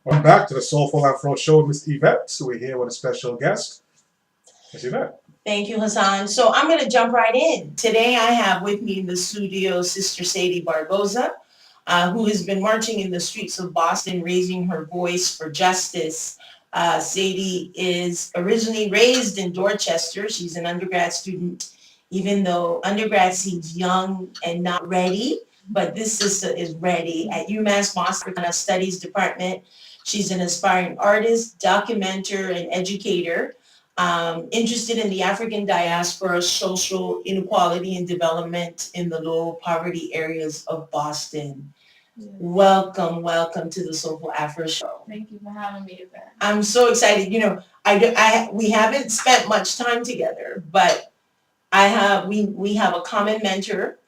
Welcome back to the Soulful Afro Show with Miss Yvette. So we're here with a special guest, Miss Yvette. Thank you, Hassan. So I'm going to jump right in. Today I have with me in the studio Sister Sadie Barboza, who has been marching in the streets of Boston, raising her voice for justice. Sadie is originally raised in Dorchester. She's an undergrad student, even though undergrad seems young and not ready. But this sister is ready at UMass Boston Studies Department. She's an aspiring artist, documenter, and educator, interested in the African diaspora, social inequality and development in the low poverty areas of Boston. Welcome, welcome to the Soulful Afro Show. Thank you for having me, Yvette. I'm so excited. We haven't spent much time together, but we have a common mentor,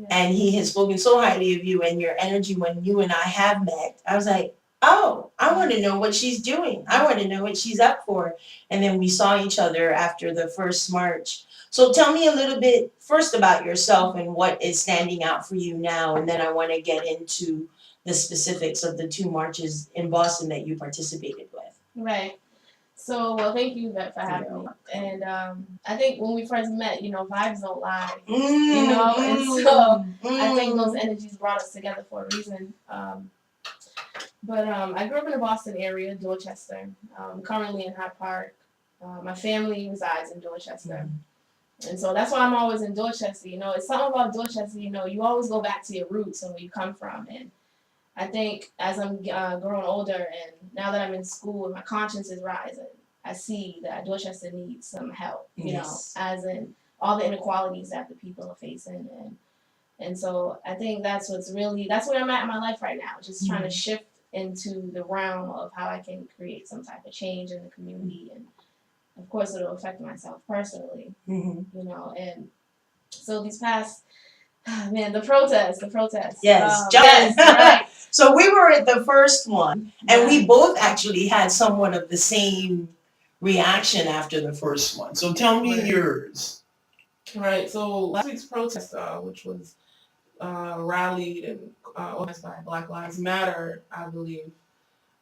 and he has spoken so highly of you and your energy when you and I have met. I was like, oh, I want to know what she's doing. I want to know what she's up for. And then we saw each other after the first march. So tell me a little bit first about yourself and what is standing out for you now. And then I want to get into the specifics of the two marches in Boston that you participated with. Right. So, well, thank you, Yvette, for having me. And I think when we first met, vibes don't lie. And so I think those energies brought us together for a reason. But I grew up in the Boston area, Dorchester, currently in Hyde Park. My family resides in Dorchester. And so that's why I'm always in Dorchester. It's something about Dorchester, you always go back to your roots and where you come from. And I think as I'm growing older and now that I'm in school and my conscience is rising, I see that Dorchester needs some help, as in all the inequalities that the people are facing. And so I think that's where I'm at in my life right now, just trying to shift into the realm of how I can create some type of change in the community. And of course, it'll affect myself personally, and so these past, the protest. Yes, right. So we were at the first one, and we both actually had somewhat of the same reaction after the first one. So tell me yours. Right. So last week's protest, which was rallied and organized by Black Lives Matter, I believe.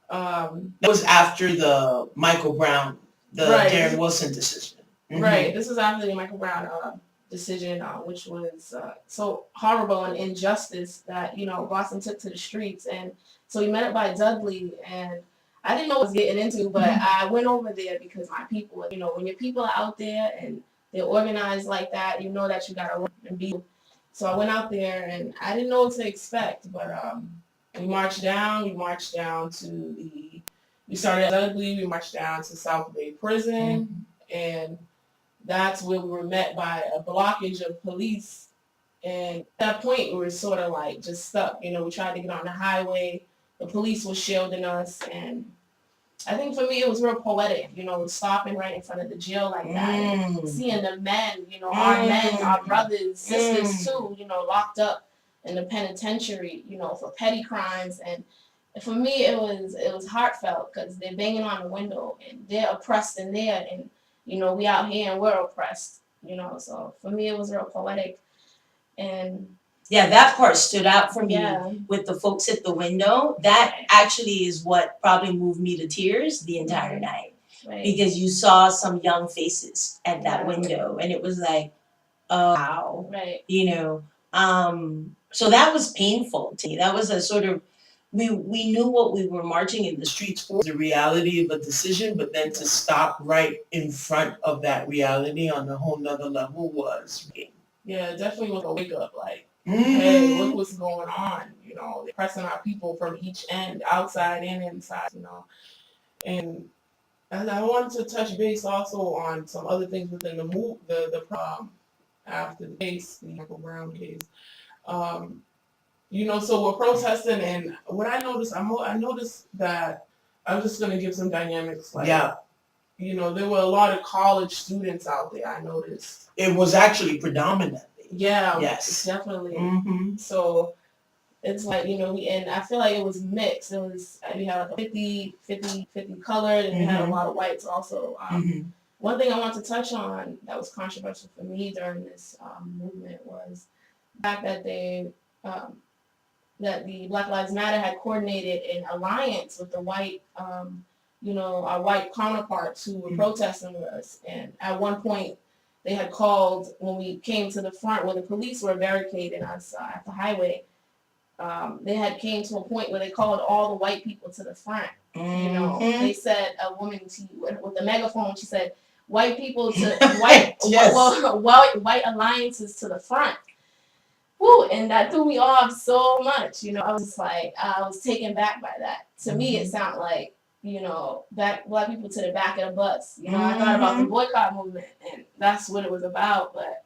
That was after the Michael Brown, the Darren Wilson decision. Right. This was after the Michael Brown decision, which was so horrible and injustice that Boston took to the streets, and so we met up by Dudley, and I didn't know what I was getting into, but I went over there because my people, when your people are out there and they're organized like that, you know that you gotta work and be. So I went out there and I didn't know what to expect, but we marched down. We started at Dudley. We marched down to South Bay Prison, and that's where we were met by a blockage of police. And at that point, we were sort of like just stuck. We tried to get on the highway. The police was shielding us. And I think for me, it was real poetic, stopping right in front of the jail like that. And seeing the men, our men, our brothers, sisters too, locked up in the penitentiary, for petty crimes. And for me, it was heartfelt because they're banging on the window and they're oppressed in there. And we out here and we're oppressed, so for me it was real poetic. And yeah, that part stood out for me with the folks at the window. That actually is what probably moved me to tears the entire night. Right. Because you saw some young faces at that window and it was like, oh, wow. Right. So that was painful to me. That was a sort of, we knew what we were marching in the streets for, the reality of a decision, but then to stop right in front of that reality on a whole nother level was. Yeah, definitely was a wake up, like, hey, look what's going on, they're pressing our people from each end, outside and inside, And I wanted to touch base also on some other things within the after the case, the Michael Brown case. So we're protesting, and what I noticed, I noticed that I'm just going to give some dynamics. Like, there were a lot of college students out there, I noticed. It was actually predominantly. Yeah. Yes. Definitely. So it's like, and I feel like it was mixed. It was, we had like a 50 colored, and we had a lot of whites also. One thing I want to touch on that was controversial for me during this movement was the fact that they that the Black Lives Matter had coordinated an alliance with the white, our white counterparts who were protesting with us. And at one point, they had called, when we came to the front where the police were barricading us at the highway, they had came to a point where they called all the white people to the front. They said, a woman with the megaphone, she said, white people to white, Yes. white alliances to the front. Woo, and that threw me off so much. I was like, I was taken back by that. To me, it sounded like, black people to the back of the bus. I thought about the boycott movement, and that's what it was about. But,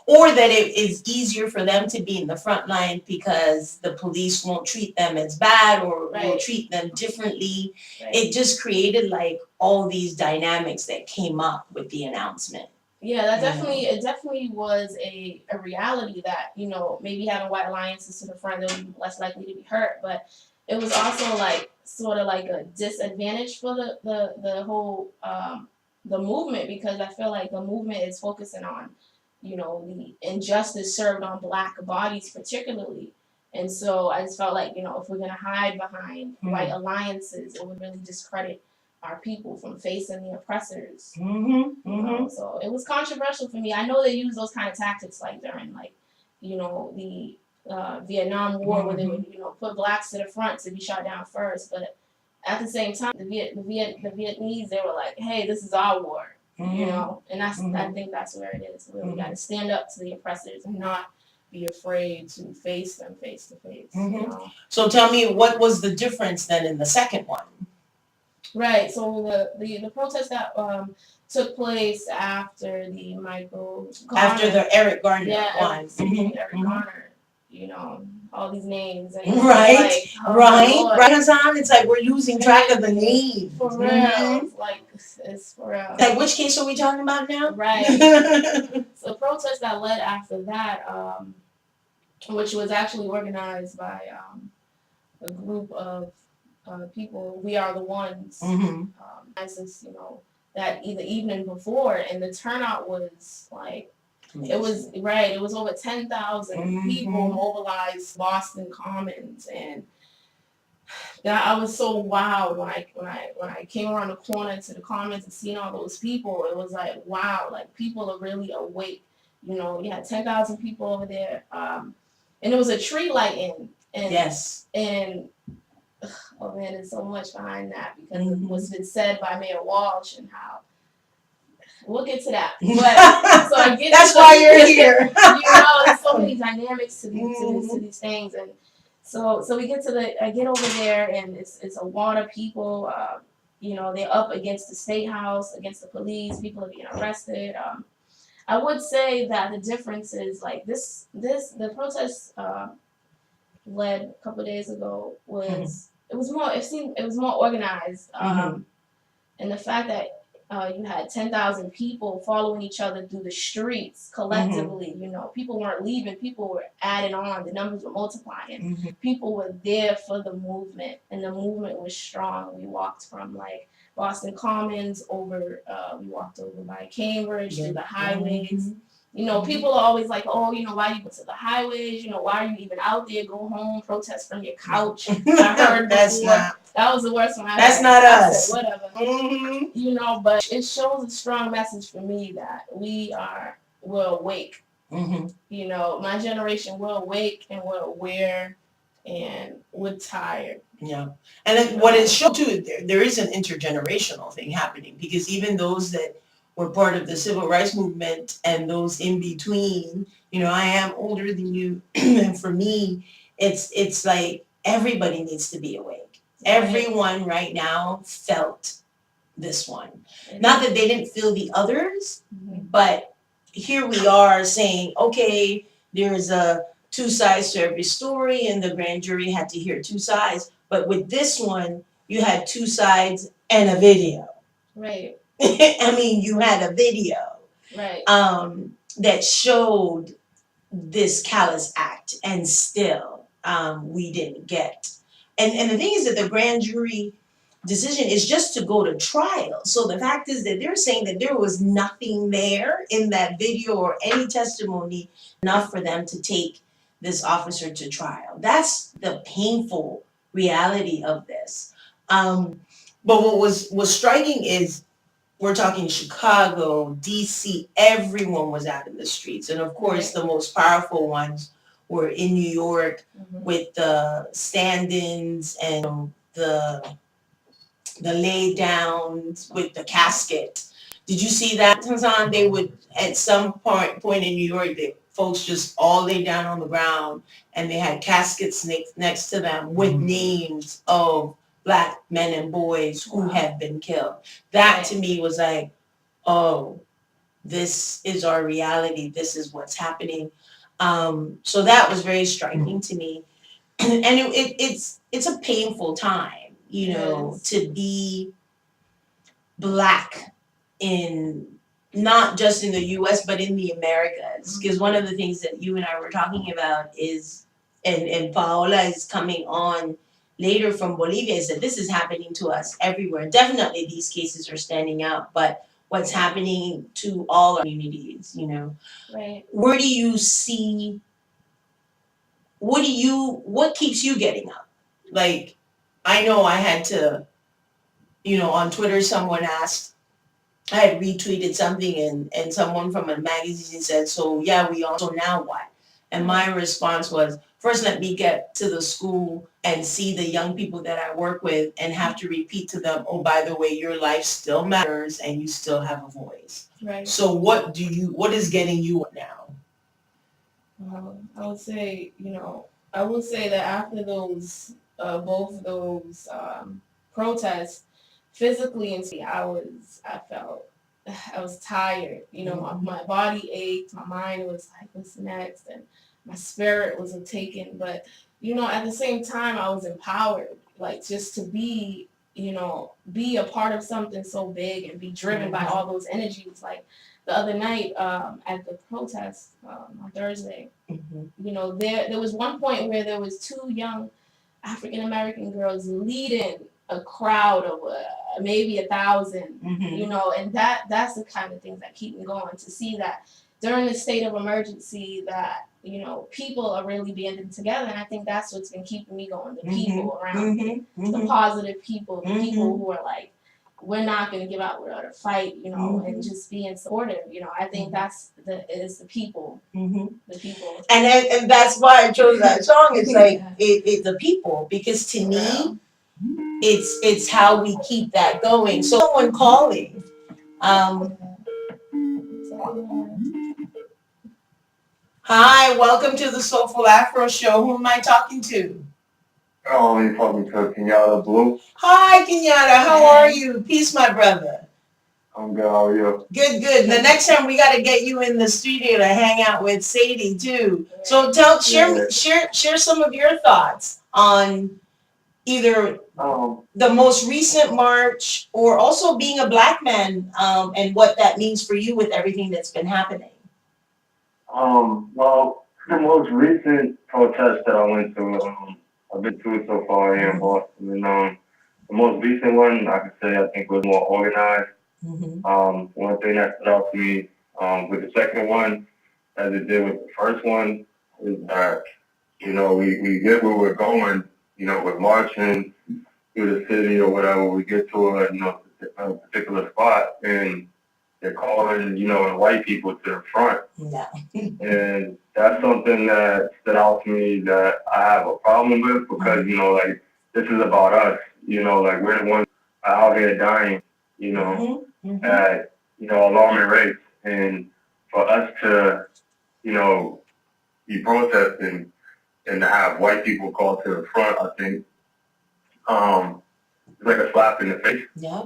or that it is easier for them to be in the front line because the police won't treat them as bad or will treat them differently. Right. It just created like all these dynamics that came up with the announcement. Yeah, that definitely was a reality that, maybe having white alliances to the front, they'll be less likely to be hurt. But it was also like sort of like a disadvantage for the whole the movement, because I feel like the movement is focusing on, the injustice served on black bodies particularly. And so I just felt like, if we're gonna hide behind white alliances, it would really discredit our people from facing the oppressors. So it was controversial for me. I know they use those kind of tactics like during the Vietnam War, where they would put blacks to the front to be shot down first. But at the same time, the Vietnamese, they were like, hey, this is our war, and that's I think that's where it is. We got to stand up to the oppressors and not be afraid to face them face to face. So tell me, what was the difference then in the second one? Right. So the protest that took place after the after the Eric Garner one. Eric Garner, all these names. And right. Right, Hassan. It's like we're losing track of the names. For real. It's for real. Like, which case are we talking about now? Right. So the protest that led after that, which was actually organized by a group of people, We Are the Ones, since that the evening before, and the turnout was like amazing. It was over 10,000 people mobilized Boston Commons, and that I was so wowed when I came around the corner to the Commons and seeing all those people. It was like, wow, like people are really awake. You had 10,000 people over there, and it was a tree lighting, and and oh man, there's so much behind that, because of what's been said by Mayor Walsh and how we'll get to that. But so I get that's why you're here. There's so many dynamics to these things, and so I get over there, and it's a lot of people. They're up against the state house, against the police. People are being arrested. I would say that the difference is like the protest led a couple of days ago was it was more organized, and the fact that you had 10,000 people following each other through the streets collectively. People weren't leaving, people were adding on, the numbers were multiplying. People were there for the movement, and the movement was strong. We walked from like Boston Commons over, we walked over by Cambridge through the highways. People are always like, oh, why you go to the highways? Why are you even out there? Go home, protest from your couch. I heard that was the worst one. That's not us. Said, whatever. But it shows a strong message for me that we're awake. My generation, we're awake and we're aware and we're tired. Yeah. And then what it showed too, there is an intergenerational thing happening, because even those that were part of the civil rights movement and those in between, I am older than you, and for me, it's like everybody needs to be awake. Everyone right now felt this one. Not that they didn't feel the others, but here we are saying, okay, there's two sides to every story, and the grand jury had to hear two sides. But with this one, you had two sides and a video. Right. I mean, you had a video, right, that showed this callous act, and still we didn't get. And the thing is that the grand jury decision is just to go to trial. So the fact is that they're saying that there was nothing there in that video or any testimony enough for them to take this officer to trial. That's the painful reality of this. But what was striking is we're talking Chicago, DC, everyone was out in the streets. And of course, the most powerful ones were in New York with the stand-ins and the lay downs with the casket. Did you see that, Hassan? They would, at some point in New York, folks just all lay down on the ground and they had caskets next to them with names of Black men and boys who had been killed. That to me was like, oh, this is our reality. This is what's happening. So that was very striking to me. And it's a painful time, you know, to be Black in not just in the US but in the Americas, because one of the things that you and I were talking about is and Paola is coming on later from Bolivia, is that this is happening to us everywhere. Definitely these cases are standing out, but what's happening to all our communities, you know. Right. Where do you see, what keeps you getting up? Like, I know I had to, you know, on Twitter someone asked, I had retweeted something and someone from a magazine said, so yeah, we also now what? And my response was, first let me get to the school and see the young people that I work with and have to repeat to them, oh, by the way, your life still matters and you still have a voice. Right. So what is getting you up now? I would say, you know, I would say that after those, both those protests, physically and I was tired. You know, my body ached, my mind was like, what's next? And my spirit was taken. But, you know, at the same time, I was empowered, like just to be, you know, be a part of something so big and be driven by all those energies. Like the other night at the protest on Thursday, you know, there was one point where there was two young African American girls leading a crowd of maybe 1,000, you know, and that's the kind of things that keep me going, to see that during the state of emergency that, you know, people are really banding together. And I think that's what's been keeping me going, the people around me, the positive people, the people who are like, we're not going to give out, we're going to fight, you know, and just being supportive, you know. I think that's the people, the people. And that's why I chose that song. It's like, it the people, because to me, it's how we keep that going. So someone calling. Hi, welcome to the Soulful Afro show. Who am I talking to? Oh, you're talking to Kenyatta Blue. Hi, Kenyatta. How are you? Peace, my brother. I'm good. How are you? Good, good. The next time we got to get you in the studio to hang out with Sadie too. So share some of your thoughts on either the most recent march or also being a Black man, and what that means for you with everything that's been happening. Well, the most recent protest that I went to, I've been to it so far here in Boston, and the most recent one, I could say, I think was more organized. One thing that stood out to me with the second one, as it did with the first one, is that, you know, we get where we're going, you know, with marching through the city or whatever, we get to a particular spot, and they're calling, you know, the white people to the front. And that's something that stood out to me that I have a problem with, because, you know, like, this is about us, you know, like, we're the ones out here dying, you know, at, you know, alarming rates. And for us to, you know, be protesting and to have white people called to the front, I think, it's like a slap in the face. Yeah.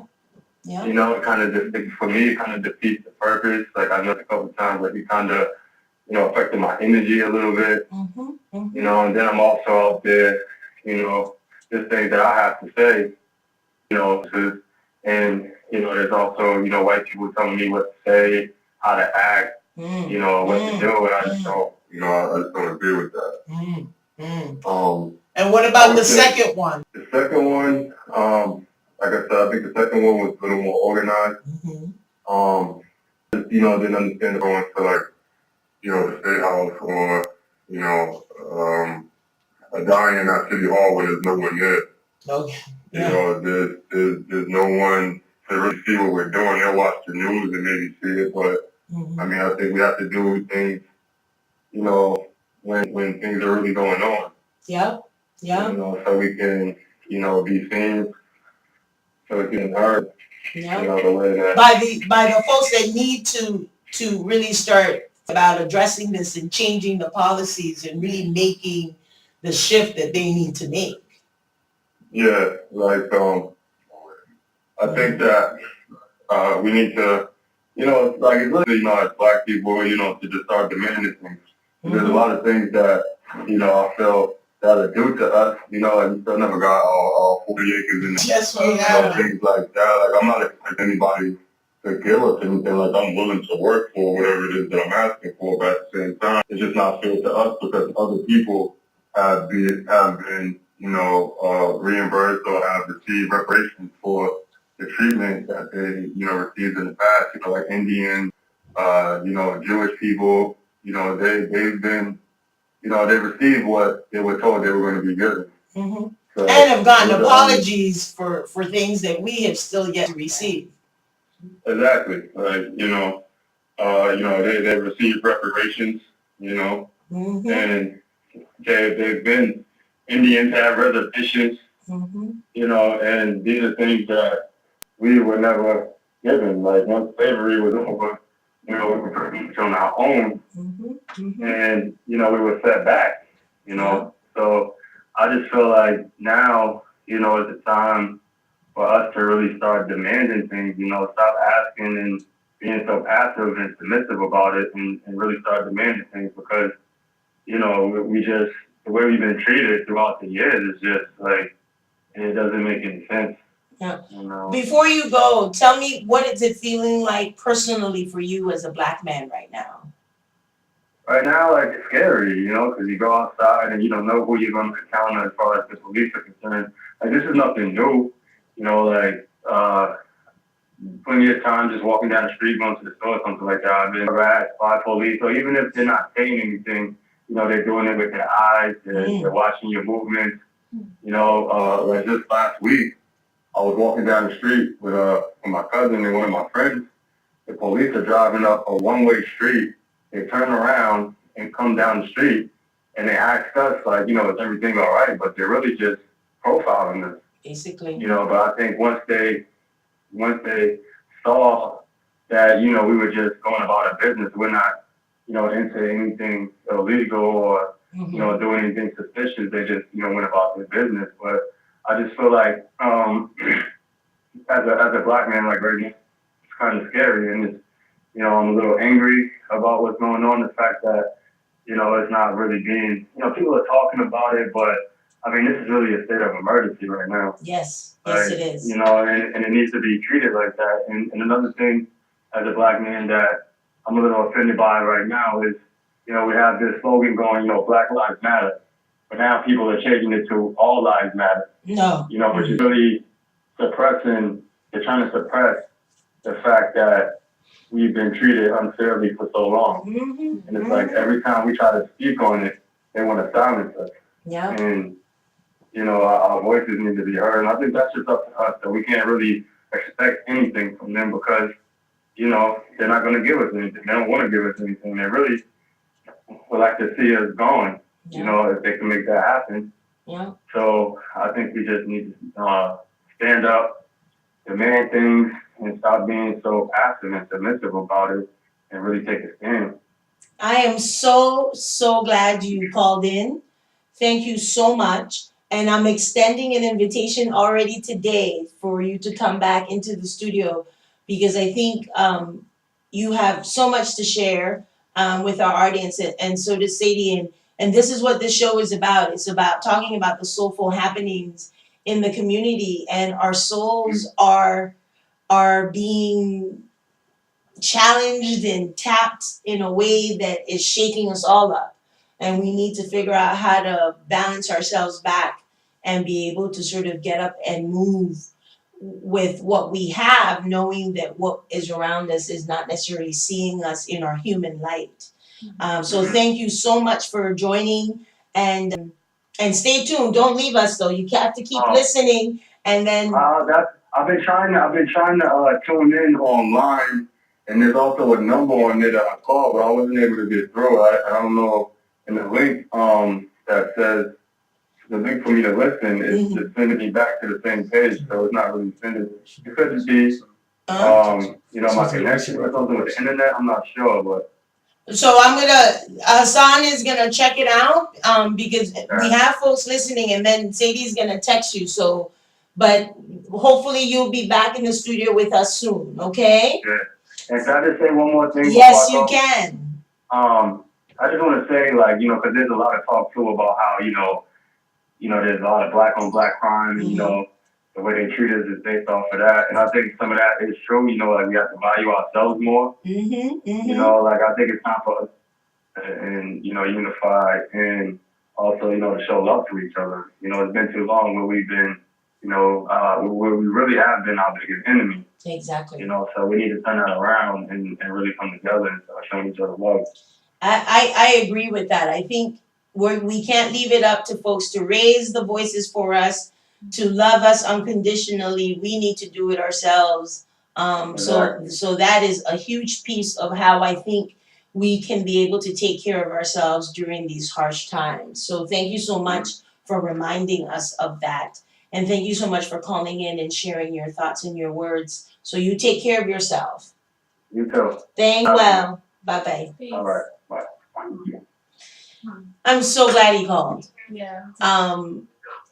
You know, it kind of, for me, it kind of defeats the purpose. Like, I know a couple of times, like, it kind of, you know, affected my energy a little bit. You know, and then I'm also out there, you know, there's things that I have to say, you know, and, you know, there's also, you know, white people telling me what to say, how to act, you know, what to do, and I just don't, you know, I just don't agree with that. And what about the second one? The second one, like I said, I think the second one was a little more organized. You know, didn't understand going to, like, you know, the State House or, a dying in that city hall when there's no one there. Okay. You Yeah. know, there's no one to really see what we're doing. They'll watch the news and maybe see it, but I mean, I think we have to do things, when things are really going on. Yep. Yeah. So we can, be seen, so we can heard. Yeah. The way that. By the folks that need to really start about addressing this and changing the policies and really making the shift that they need to make. Yeah, like I think that we need to, like it's really, as black people, to just start demanding things. There's a lot of things that, I feel that are due to us, like we still never got all 40 acres in Yes, we have. things like that. Like I'm not expecting anybody to give us anything. Like I'm willing to work for whatever it is that I'm asking for, but at the same time, it's just not fair to us because other people have been reimbursed or have received reparations for the treatment that they, received in the past. Like Indians, Jewish people, they've been, they received what they were told they were going to be given. So, and have gotten apologies for things that we have still yet to receive. Exactly. Like, they received reparations, and they've been, Indians have reservations, and these are things that we were never given. Like once slavery was over, we were pretty much on our own, and, we were set back, So I just feel like now, is the time for us to really start demanding things, stop asking and being so passive and submissive about it and really start demanding things because, we just, the way we've been treated throughout the years is just like, it doesn't make any sense. Yeah. Before you go, tell me, what is it feeling like personally for you as a black man right now? Right now, like, it's scary, because you go outside and you don't know who you're going to encounter as far as the police are concerned. Like, this is nothing new, plenty of times just walking down the street, going to the store, something like that. I've been harassed by police, or even if they're not saying anything, they're doing it with their eyes, they're watching your movements. Like just last week, I was walking down the street with my cousin and one of my friends. The police are driving up a one-way street. They turn around and come down the street, and they ask us, like, is everything all right? But they're really just profiling us. Basically. But I think once they saw that, we were just going about our business, we're not, into anything illegal or, doing anything suspicious. They just, went about their business. But I just feel like, as a black man, like right now, it's kind of scary. And it's, I'm a little angry about what's going on. The fact that, it's not really being, people are talking about it, but I mean, this is really a state of emergency right now. Yes, yes, it is. And it needs to be treated like that. And another thing, as a black man, that I'm a little offended by right now is, we have this slogan going, Black Lives Matter. But now people are changing it to All Lives Matter. No. Which is really suppressing, they're trying to suppress the fact that we've been treated unfairly for so long. And it's like every time we try to speak on it, they want to silence us. Yeah. And our voices need to be heard. And I think that's just up to us. So we can't really expect anything from them because, they're not going to give us anything. They don't want to give us anything. They really would like to see us gone, if they can make that happen. Yeah. So I think we just need to stand up, demand things, and stop being so passive and submissive about it and really take a stand. I am so glad you called in. Thank you so much. And I'm extending an invitation already today for you to come back into the studio because I think you have so much to share with our audience, and so does Sadie. And this is what this show is about. It's about talking about the soulful happenings in the community, and our souls are being challenged and tapped in a way that is shaking us all up. And we need to figure out how to balance ourselves back and be able to sort of get up and move with what we have, knowing that what is around us is not necessarily seeing us in our human light. So thank you so much for joining, and stay tuned. Don't leave us though. You have to keep listening, and then I've been trying to tune in online, and there's also a number on there that I called, but I wasn't able to get through. I don't know. And the link that says the link for me to listen is just sending me back to the same page, so it's not really sending. It could just be my connection or something with the internet. I'm not sure, but. So Hassan is gonna check it out, because we have folks listening, and then Sadie's gonna text you. So, but hopefully you'll be back in the studio with us soon. Okay? Yeah. And can I just say one more thing? Yes, you can. I just want to say, because there's a lot of talk too about how there's a lot of black on black crime, and the way they treat us is based off of that. And I think some of that is true. We have to value ourselves more. I think it's time for us and unify, and also to show love to each other. It's been too long where we've been where we really have been our biggest enemy. Exactly. So we need to turn that around and really come together and start showing each other love. I agree with that. I think we can't leave it up to folks to raise the voices for us, to love us unconditionally. We need to do it ourselves. So that is a huge piece of how I think we can be able to take care of ourselves during these harsh times. So thank you so much for reminding us of that. And thank you so much for calling in and sharing your thoughts and your words. So you take care of yourself. You too. Thank you. Well. Bye-bye. Peace. All right. Bye. I'm so glad he called. Yeah.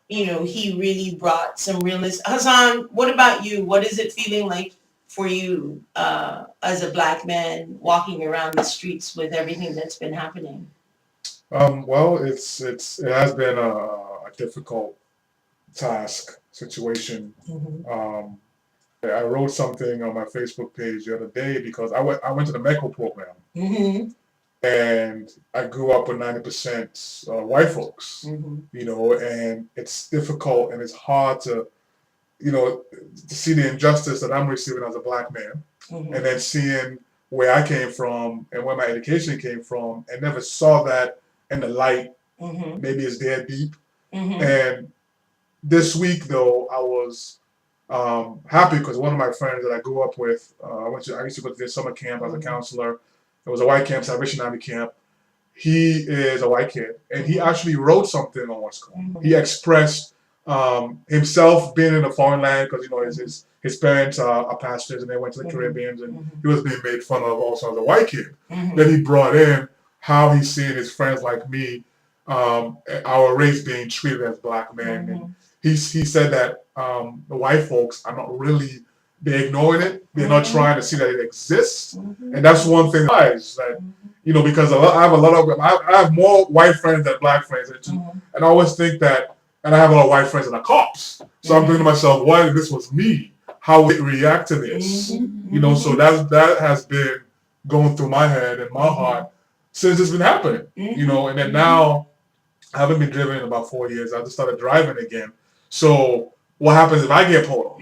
He really brought some realness. Hassan, what about you? What is it feeling like for you as a black man walking around the streets with everything that's been happening? Well, it has been a difficult situation. I wrote something on my Facebook page the other day because I went to the medical program, and I grew up with 90% white folks, and it's difficult and it's hard to see the injustice that I'm receiving as a black man, and then seeing where I came from and where my education came from, and never saw that in the light. Maybe it's there deep. And this week, though, I was happy because one of my friends that I grew up with, I used to go to this summer camp as a counselor. It was a white camp, Salvation Army camp. He is a white kid, and he actually wrote something on what's called. He expressed himself being in a foreign land because his parents are pastors and they went to the Caribbean, and he was being made fun of also as a white kid. Then he brought in how he's seeing his friends like me, our race being treated as black men. And he said that the white folks are not really, they're ignoring it. They're not trying to see that it exists. And that's one thing that because I have more white friends than black friends, and I always think that, and I have a lot of white friends that are cops. So I'm thinking to myself, what if this was me? How would it react to this? So that has been going through my head and my heart since it's been happening. And then now I haven't been driven in about 4 years. I just started driving again. So what happens if I get pulled over?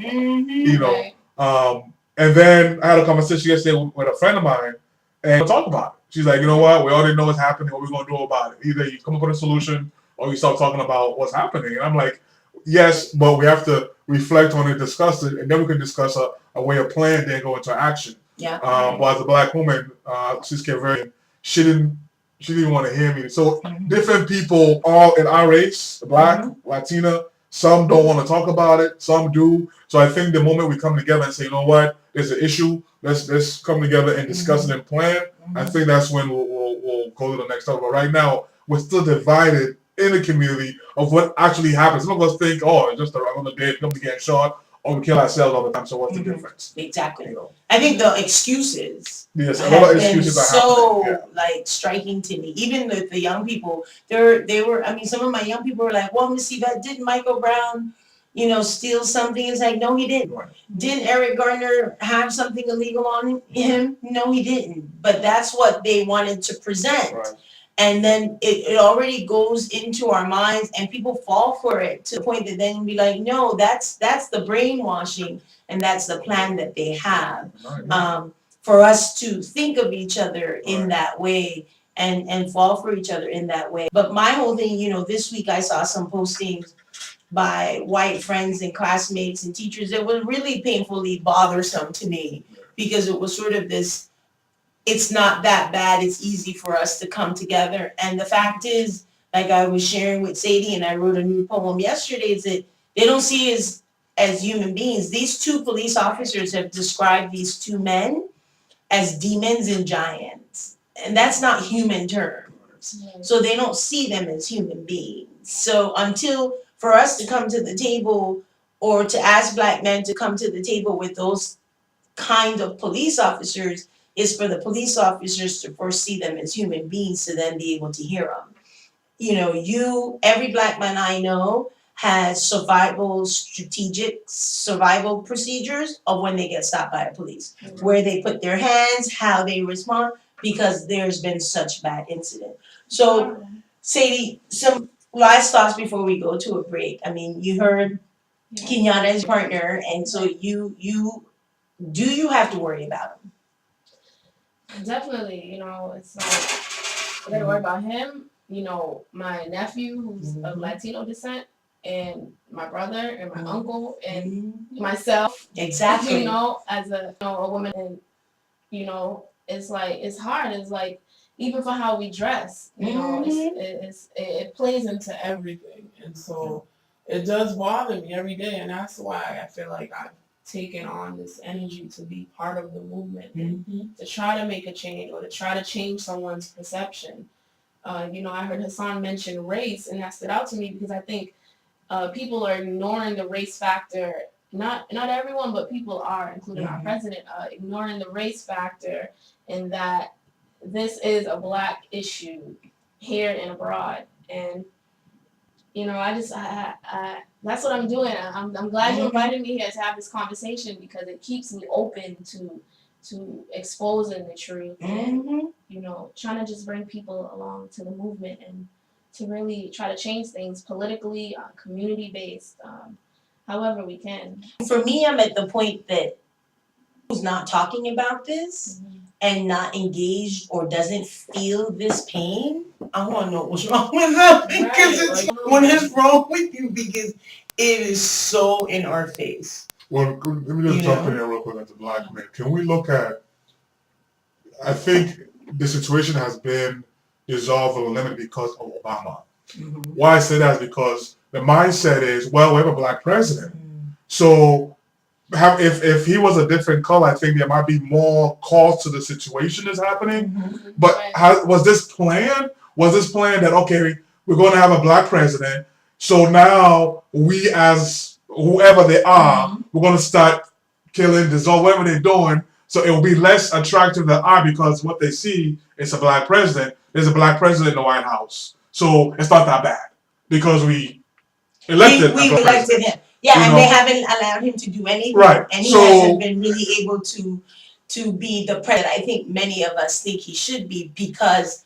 And then I had a conversation yesterday with a friend of mine, and we talk about it. She's like, you know what? We already know what's happening. What we're gonna do about it? Either you come up with a solution, or you start talking about what's happening. And I'm like, yes, but we have to reflect on it, discuss it, and then we can discuss a way of plan, then go into action. Yeah. But as a black woman, she's very, she didn't even want to hear me. So different people, all in our race, black, Latina, some don't want to talk about it, some do. So I think the moment we come together and say, you know what, there's an issue, let's come together and discuss it and plan. I think that's when we'll go to the next level. But right now, we're still divided in the community of what actually happens. Some of us think, oh, it's just another day, somebody getting shot, or we kill ourselves all the time. So what's the difference? Exactly. I think the excuses have been so striking to me. Even with the young people, they were. I mean, some of my young people were like, "Well, Miss Yvette, did Michael Brown, steal something?" It's like, no, he didn't. Right. Didn't Eric Garner have something illegal on him? No, he didn't. But that's what they wanted to present. Right. And then it already goes into our minds, and people fall for it to the point that then be like, no, that's the brainwashing, and that's the plan that they have for us to think of each other in that way. and fall for each other in that way. But my whole thing, this week I saw some postings by white friends and classmates and teachers that were really painfully bothersome to me, because it was sort of this, it's not that bad, it's easy for us to come together. And the fact is, like I was sharing with Sadie, and I wrote a new poem yesterday, is that they don't see us as human beings. These two police officers have described these two men as demons and giants. And that's not human terms. So they don't see them as human beings. So for us to come to the table, or to ask Black men to come to the table with those kind of police officers, is for the police officers to first see them as human beings, to then be able to hear them. Every Black man I know has strategic survival procedures of when they get stopped by a police, where they put their hands, how they respond, because there's been such bad incident. So, Sadie, some last thoughts before we go to a break. I mean, you heard Kenyatta's partner, and so do you have to worry about him? Definitely, it's like, I gotta worry about him, my nephew who's of Latino descent, and my brother and my uncle and myself. Exactly. As a woman, and it's like, it's hard. It's like, even for how we dress, it plays into everything, and so it does bother me every day, and that's why I feel like I've taken on this energy to be part of the movement and to try to make a change, or to try to change someone's perception. I heard Hassan mention race, and that stood out to me because I think people are ignoring the race factor. Not everyone, but people are, including our president, ignoring the race factor, in that this is a Black issue here and abroad. And I that's what I'm doing. I'm glad you invited me here to have this conversation, because it keeps me open to exposing the truth and trying to just bring people along to the movement, and to really try to change things politically, community based, however we can. For me, I'm at the point that who's not talking about this and not engaged, or doesn't feel this pain, I want to know what's wrong with them, because what is wrong with you, because it is so in our face. Well, let me just jump in here real quick as a Black man. Can we look at, I think the situation has been dissolved or limited because of Obama. Why I say that is because the mindset is, well, we have a Black president. So if he was a different color, I think there might be more calls to the situation that's happening. But was this planned? Was this planned that, okay, we're going to have a Black president, so now we, as whoever they are, we're going to start killing, dissolve, whatever they're doing, so it will be less attractive to the eye, because what they see is a Black president. There's a Black president in the White House. So it's not that bad, because we elected him. Yeah, and they haven't allowed him to do anything. Right. And he hasn't been really able to be the president I think many of us think he should be, because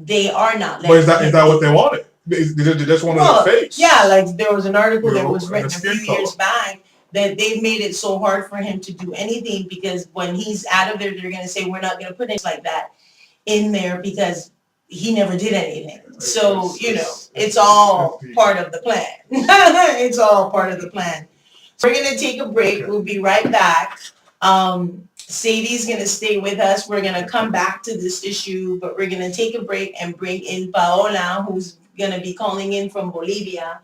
they are not. But is that what they wanted? They just wanted a face. Yeah, like there was an article that was written a few years back that they've made it so hard for him to do anything, because when he's out of there, they're going to say, we're not going to put anything like that in there, because he never did anything. So, it's all part of the plan. It's all part of the plan. We're going to take a break. We'll be right back. Sadie's going to stay with us. We're going to come back to this issue, but we're going to take a break and bring in Paola, who's going to be calling in from Bolivia.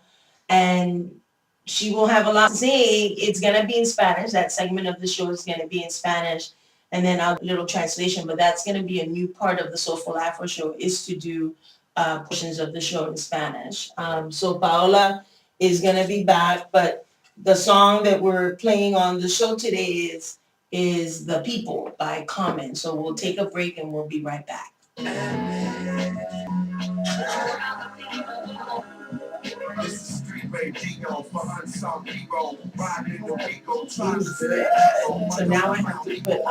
And she will have a lot to say. It's going to be in Spanish. That segment of the show is going to be in Spanish. And then a little translation, but that's going to be a new part of the Soulful Afro show, is to do portions of the show in Spanish. So Paola is going to be back, but the song that we're playing on the show today is The People by Common. So we'll take a break and we'll be right back. So now I have to put